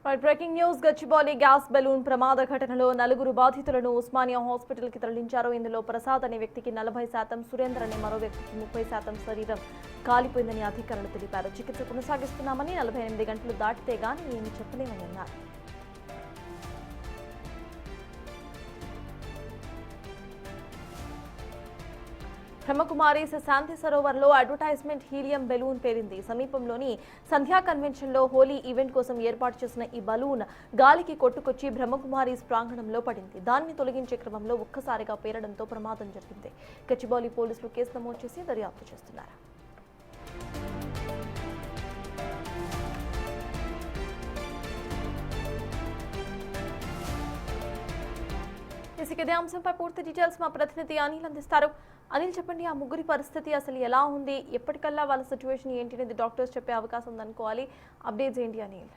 Breaking news Gachibowli gas balloon ప్రమాద ఘటనలో నలుగురు బాధితులను ఉస్మానియా హాస్పిటల్ కి తరలించారు. ఇందులో ప్రసాద్ అనే వ్యక్తికి 40%, సురేందర్ అనే మరో వ్యక్తికి 30% శరీరం కాలిపోయిందని అధికారులు తెలిపారు. చికిత్స కొనసాగిస్తున్నామని 48 గంటలు దాటితే గానీ ఏమీ చెప్పలేమని అన్నారు. బ్రహ్మకుమారి శాంతి సరోవర్లో అడ్వర్టైజ్మెంట్ హీలియం బెలూన్ పేరింది. సమీపంలోని సంధ్యా కన్వెన్షన్లో హోలీ ఈవెంట్ కోసం ఏర్పాటు చేసిన ఈ బలూన్ గాలికి కొట్టుకొచ్చి బ్రహ్మకుమారి ప్రాంగణంలో పడింది. దాన్ని తొలగించే క్రమంలో ఒక్కసారిగా పేరడంతో ప్రమాదం జరిగింది. గచ్చిబౌలి పోలీసులు కేసు నమోదు చేసి దర్యాప్తు చేస్తున్నారు. ఇదే అంశంపై పూర్తి డీటెయిల్స్ మా ప్రతినిధి అనిల్ అందిస్తారు. అనిల్, చెప్పండి, ఆ ముగ్గురి పరిస్థితి అసలు ఎలా ఉంది, ఎప్పటికల్లా వాళ్ళ సిచ్యువేషన్ ఏంటి అనేది డాక్టర్స్ చెప్పే అవకాశం ఉందనుకోవాలి. అప్డేట్స్ ఏంటి అనిల్?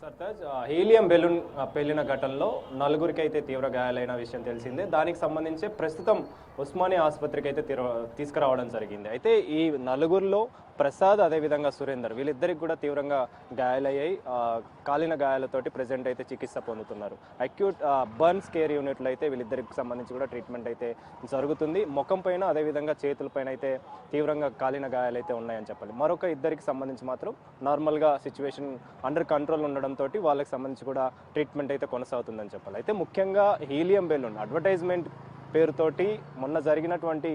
సర్తాజ్, హీలియం బెలూన్ పేలిన ఘటనలో నలుగురికి అయితే తీవ్ర గాయాలైన విషయం తెలిసిందే. దానికి సంబంధించి ప్రస్తుతం ఉస్మానియా ఆసుపత్రికి అయితే తీసుకురావడం జరిగింది. అయితే ఈ నలుగురిలో ప్రసాద్ అదేవిధంగా సురేందర్ వీళ్ళిద్దరికి కూడా తీవ్రంగా గాయాలయ్యాయి. కాలిన గాయాలతోటి ప్రెజెంట్ అయితే చికిత్స పొందుతున్నారు. అక్యూట్ బర్న్స్ కేర్ యూనిట్లో అయితే వీళ్ళిద్దరికి సంబంధించి కూడా ట్రీట్మెంట్ అయితే జరుగుతుంది. ముఖం పైన అదేవిధంగా చేతులపైన అయితే తీవ్రంగా కాలిన గాయాలు అయితే ఉన్నాయని చెప్పాలి. మరొక ఇద్దరికి సంబంధించి మాత్రం నార్మల్గా సిచ్యువేషన్ అండర్ కంట్రోల్ ఉండడంతో వాళ్ళకి సంబంధించి కూడా ట్రీట్మెంట్ అయితే కొనసాగుతుందని చెప్పాలి. అయితే ముఖ్యంగా హీలియం బెలూన్ అడ్వర్టైజ్మెంట్ పేరుతోటి మొన్న జరిగినటువంటి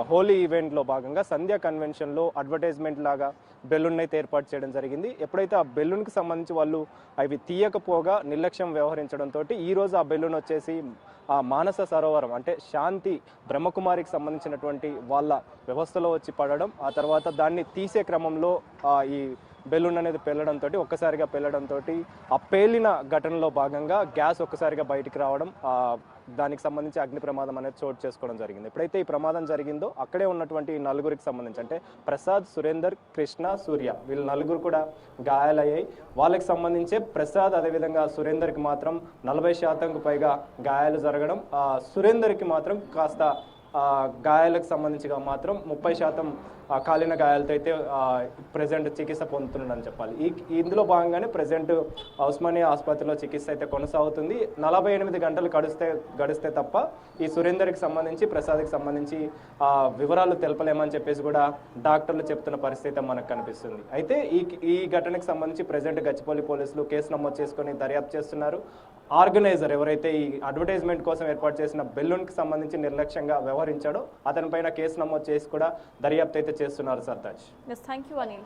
హోలీ ఈవెంట్లో భాగంగా సంధ్యా కన్వెన్షన్లో అడ్వర్టైజ్మెంట్ లాగా బెలూన్ అయితే ఏర్పాటు చేయడం జరిగింది. ఎప్పుడైతే ఆ బెలూన్కి సంబంధించి వాళ్ళు అవి తీయకపోగా నిర్లక్ష్యం వ్యవహరించడంతో ఈరోజు ఆ బెలూన్ వచ్చేసి ఆ మానస సరోవరం అంటే శాంతి బ్రహ్మకుమారికి సంబంధించినటువంటి వాళ్ళ వ్యవస్థలో వచ్చి పడడం, ఆ తర్వాత దాన్ని తీసే క్రమంలో ఈ బెలూన్ అనేది పేలడంతో ఒక్కసారిగా పేలడంతో ఆ పేలిన ఘటనలో భాగంగా గ్యాస్ ఒక్కసారిగా బయటికి రావడం, దానికి సంబంధించి అగ్ని ప్రమాదం అనేది చోటు చేసుకోవడం జరిగింది. ఎప్పుడైతే ఈ ప్రమాదం జరిగిందో అక్కడే ఉన్నటువంటి నలుగురికి సంబంధించి అంటే ప్రసాద్, సురేందర్, కృష్ణ, సూర్య వీళ్ళు నలుగురు కూడా గాయాలయ్యాయి. వాళ్ళకి సంబంధించి ప్రసాద్ అదేవిధంగా సురేందర్కి మాత్రం 40%కు పైగా గాయాలు జరగడం, సురేందర్కి మాత్రం కాస్త గాయాలకు సంబంధించిగా మాత్రం 30% కాలిన గాయాలతో అయితే ప్రజెంట్ చికిత్స పొందుతున్నాడని చెప్పాలి. ఇందులో భాగంగానే ప్రజెంట్ ఉస్మానియా ఆసుపత్రిలో చికిత్స అయితే కొనసాగుతుంది. 48 గంటలు గడిస్తే తప్ప ఈ సురేందర్కి సంబంధించి ప్రసాద్కి సంబంధించి వివరాలు తెలపలేమని చెప్పేసి కూడా డాక్టర్లు చెప్తున్న పరిస్థితి మనకు కనిపిస్తుంది. అయితే ఈ ఘటనకు సంబంధించి ప్రజెంట్ గచ్చిబౌలి పోలీసులు కేసు నమోదు చేసుకొని దర్యాప్తు చేస్తున్నారు. ఆర్గనైజర్ ఎవరైతే ఈ అడ్వర్టైజ్మెంట్ కోసం ఏర్పాటు చేసిన బెలూన్కి సంబంధించి నిర్లక్ష్యంగా వ్యవహరించాడో అతనిపైన కేసు నమోదు చేసి కూడా దర్యాప్తు అయితే చేస్తున్నారు. Sartaj, thank you Anil.